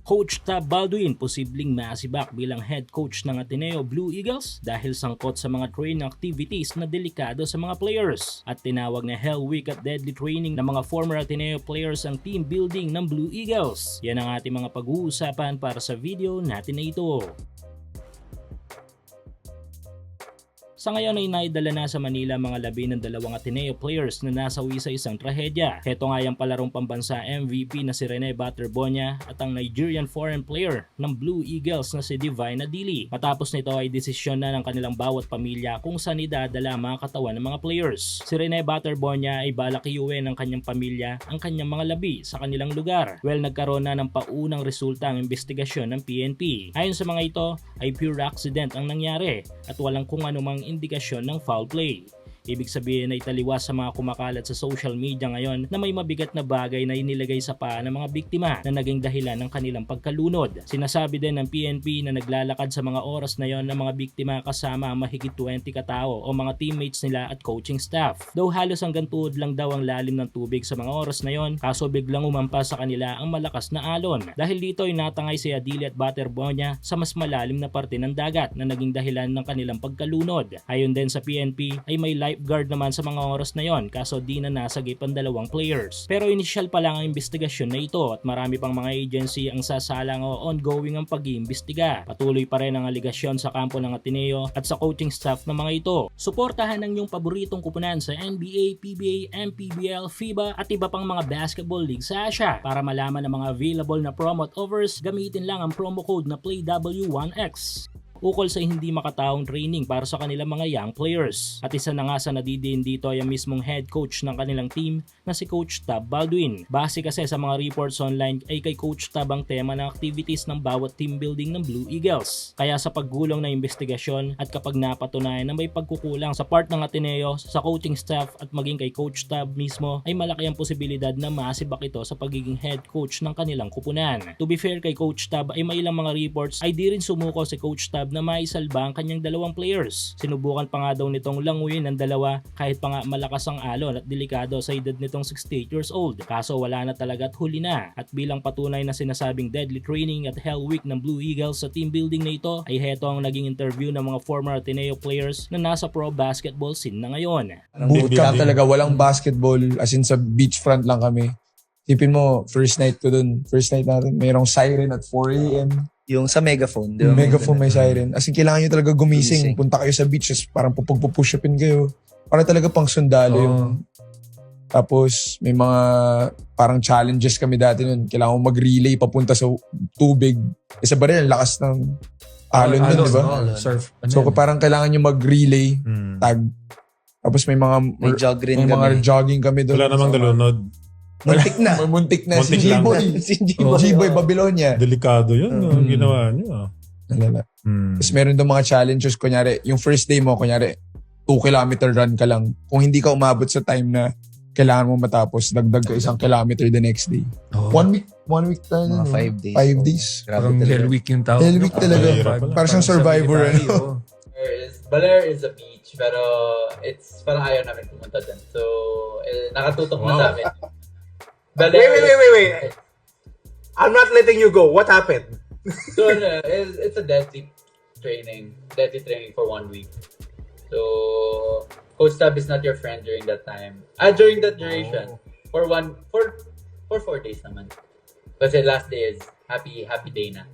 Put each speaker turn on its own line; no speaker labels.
Coach Tab Baldwin posibleng masibak bilang head coach ng Ateneo Blue Eagles dahil sangkot sa mga training activities na delikado sa mga players. At tinawag na Hell Week at deadly training ng mga former Ateneo players ang team building ng Blue Eagles. Yan ang ating mga pag-uusapan para sa video natin na ito. Sa ngayon ay naidala na sa Manila mga labi ng dalawang Ateneo players na nasawi sa isang trahedya. Heto nga yung palarong pambansa MVP na si Rene Baterbonia at ang Nigerian foreign player ng Blue Eagles na si Divine Adili. Matapos nito ay desisyon na ng kanilang bawat pamilya kung saan idadala mga katawan ng mga players. Si Rene Baterbonia ay balak iuwi ng kanyang pamilya ang kanyang mga labi sa kanilang lugar. Well, nagkaroon na ng paunang resulta ang investigasyon ng PNP. Ayon sa mga ito ay pure accident ang nangyari at walang kung anumang indikasyon ng foul play. Ibig sabihin ay taliwas sa mga kumakalat sa social media ngayon na may mabigat na bagay na inilagay sa paa ng mga biktima na naging dahilan ng kanilang pagkalunod. Sinasabi din ng PNP na naglalakad sa mga oras na yon ng mga biktima kasama ang mahigit 20 katao o mga teammates nila at coaching staff. Though halos hanggang tuhod lang daw ang lalim ng tubig sa mga oras na yon, kaso biglang umampas sa kanila ang malakas na alon. Dahil dito ay natangay si Adili at Baterbonia sa mas malalim na parte ng dagat na naging dahilan ng kanilang pagkalunod. Ayon din sa PNP ay may lifeguard naman sa mga oras na yon kaso di na nasagip ang dalawang players. Pero initial pa lang ang investigasyon na ito at marami pang mga agency ang sasalang o ongoing ang pag-iimbestiga. Patuloy pa rin ang aligasyon sa kampo ng Ateneo at sa coaching staff ng mga ito. Suportahan ang iyong paboritong kupunan sa NBA, PBA, MPBL, FIBA at iba pang mga basketball league sa Asia. Para malaman ang mga available na promo at offers, gamitin lang ang promo code na PLAYW1X. Ukol sa hindi makataong training para sa kanilang mga young players. At isa na nga sa nadidiin dito ay ang mismong head coach ng kanilang team na si Coach Tab Baldwin. Base kasi sa mga reports online ay kay Coach Tab ang tema ng activities ng bawat team building ng Blue Eagles. Kaya sa paggulong na investigasyon at kapag napatunayan na may pagkukulang sa part ng Ateneo, sa coaching staff at maging kay Coach Tab mismo ay malaki ang posibilidad na masibak ito sa pagiging head coach ng kanilang kupunan. To be fair kay Coach Tab ay may ilang mga reports ay di rin sumuko si Coach Tab na maisalba ang kanyang dalawang players. Sinubukan pa nga daw nitong languyin ang dalawa kahit pa nga malakas ang alon at delikado sa edad nitong 68 years old. Kaso wala na talaga at huli na. At bilang patunay na sinasabing deadly training at Hell Week ng Blue Eagles sa team building na ito ay heto ang naging interview ng mga former Ateneo players na nasa pro basketball scene na ngayon.
Bootcamp talaga, walang basketball as in sa beachfront lang kami. Tipin mo, first night natin, mayroong siren at 4 a.m.
Yung sa megaphone.
Yung megaphone may siren. As in, kailangan nyo talaga gumising. Punta kayo sa beach, parang pupush-upin kayo. Para talaga pang sundalo yung... Tapos, may mga parang challenges kami dati nun. Kailangan mag-relay papunta sa tubig. Isa ba rin, lakas ng alon nun, di ba?
Surf.
So, parang kailangan nyo mag-relay, tag. Tapos may mga...
May jog rin
may mga
kami.
jogging kami doon.
Wala namang dalunod.
Muntik na.
Muntik na. Si
Muntik lang.
G-Boy.
Si G-Boy.
G-Boy Babylonia.
Delikado yun. Ang ginawa nyo.
Nalala. Tapos meron doon mga challenges. Kunyari, yung first day mo, kunyari, 2 kilometer run ka lang. Kung hindi ka umabot sa time na kailangan mo matapos, dagdag ka 1 kilometer the next day.
Oh.
1 week tayo.
Mga 5 days.
5 days.
Grabe
Parang
talaga.
Hell Week yung tawag.
Hell Week talaga. Parang siyang survivor. Ano?
Baler is a beach, pero it's parang ayaw namin pumunta dun. So, nakatutok na sa amin. Baler,
Wait. I'm not letting you go. What happened?
So, it's a deadly training for 1 week. So, Coach Tab is not your friend during that time. During that duration. For 4 days naman. Kasi last day is happy day na.